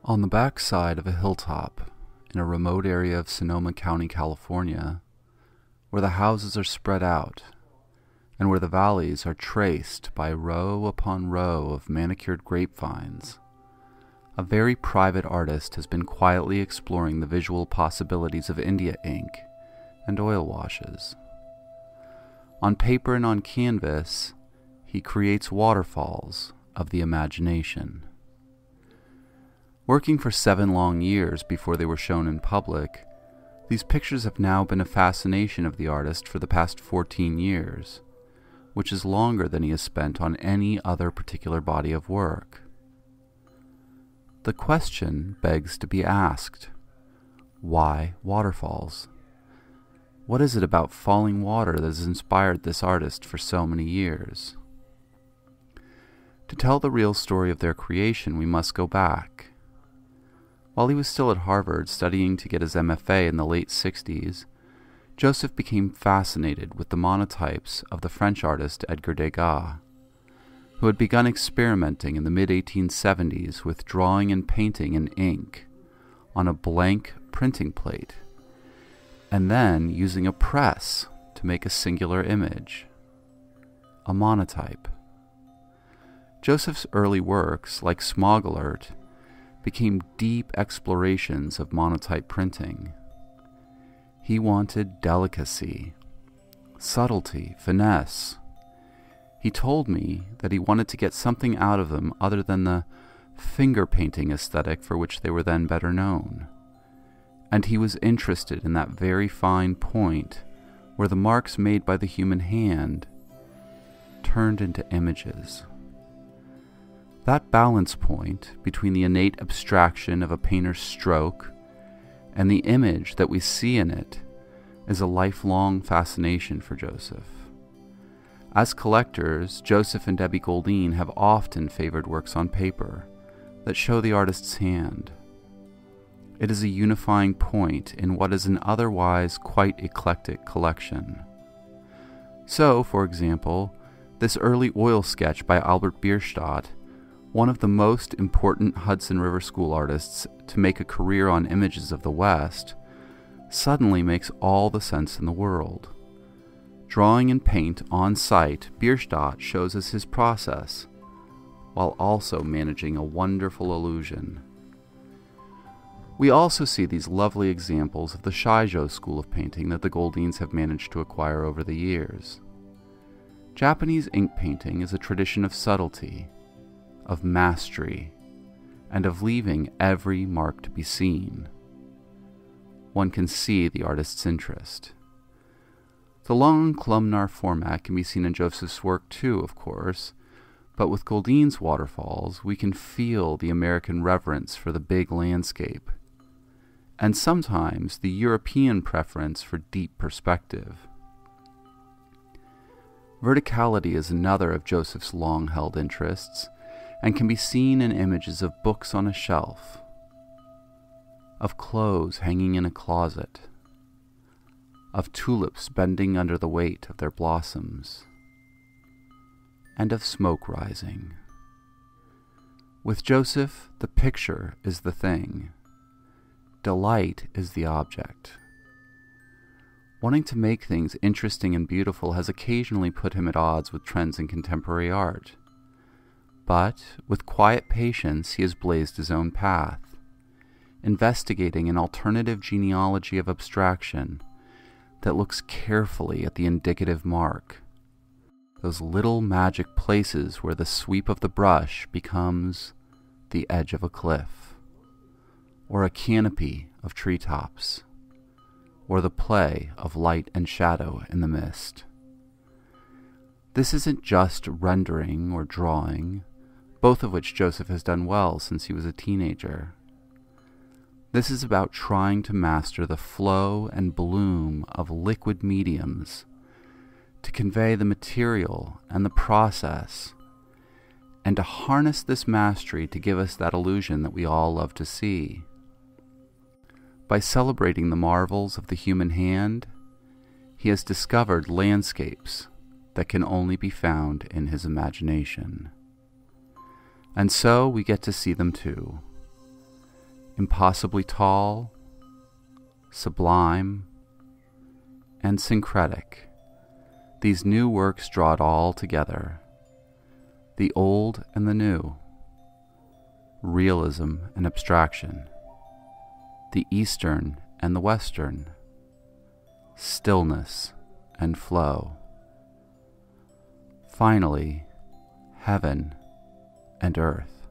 On the back side of a hilltop in a remote area of Sonoma County, California, where the houses are spread out and where the valleys are traced by row upon row of manicured grapevines, a very private artist has been quietly exploring the visual possibilities of India ink and oil washes. On paper and on canvas, he creates waterfalls of the imagination. Working for 7 long years before they were shown in public, these pictures have now been a fascination of the artist for the past 14 years, which is longer than he has spent on any other particular body of work. The question begs to be asked: why waterfalls? What is it about falling water that has inspired this artist for so many years? To tell the real story of their creation, we must go back. While he was still at Harvard studying to get his MFA in the late 60s, Joseph became fascinated with the monotypes of the French artist Edgar Degas, who had begun experimenting in the mid-1870s with drawing and painting in ink on a blank printing plate, and then using a press to make a singular image, a monotype. Joseph's early works, like Smog Alert, became deep explorations of monotype printing. He wanted delicacy, subtlety, finesse. He told me that he wanted to get something out of them other than the finger painting aesthetic for which they were then better known. And he was interested in that very fine point where the marks made by the human hand turned into images. That balance point between the innate abstraction of a painter's stroke and the image that we see in it is a lifelong fascination for Joseph. As collectors, Joseph and Debbie Goldine have often favored works on paper that show the artist's hand. It is a unifying point in what is an otherwise quite eclectic collection. So, for example, this early oil sketch by Albert Bierstadt, one of the most important Hudson River School artists to make a career on images of the West, suddenly makes all the sense in the world. Drawing in paint on site, Bierstadt shows us his process, while also managing a wonderful illusion. We also see these lovely examples of the Shijo school of painting that the Goldines have managed to acquire over the years. Japanese ink painting is a tradition of subtlety, of mastery, and of leaving every mark to be seen. One can see the artist's interest. The long columnar format can be seen in Joseph's work too, of course, but with Goldine's waterfalls, we can feel the American reverence for the big landscape, and sometimes the European preference for deep perspective. Verticality is another of Joseph's long-held interests, and can be seen in images of books on a shelf, of clothes hanging in a closet, of tulips bending under the weight of their blossoms, and of smoke rising. With Joseph, the picture is the thing. Delight is the object. Wanting to make things interesting and beautiful has occasionally put him at odds with trends in contemporary art. But, with quiet patience, he has blazed his own path, investigating an alternative genealogy of abstraction that looks carefully at the indicative mark, those little magic places where the sweep of the brush becomes the edge of a cliff, or a canopy of treetops, or the play of light and shadow in the mist. This isn't just rendering or drawing, both of which Joseph has done well since he was a teenager. This is about trying to master the flow and bloom of liquid mediums to convey the material and the process, and to harness this mastery to give us that illusion that we all love to see. By celebrating the marvels of the human hand, he has discovered landscapes that can only be found in his imagination. And so we get to see them too. impossibly tall, sublime, and syncretic, these new works draw it all together, the old and the new, realism and abstraction, the Eastern and the Western, stillness and flow, finally, heaven and earth.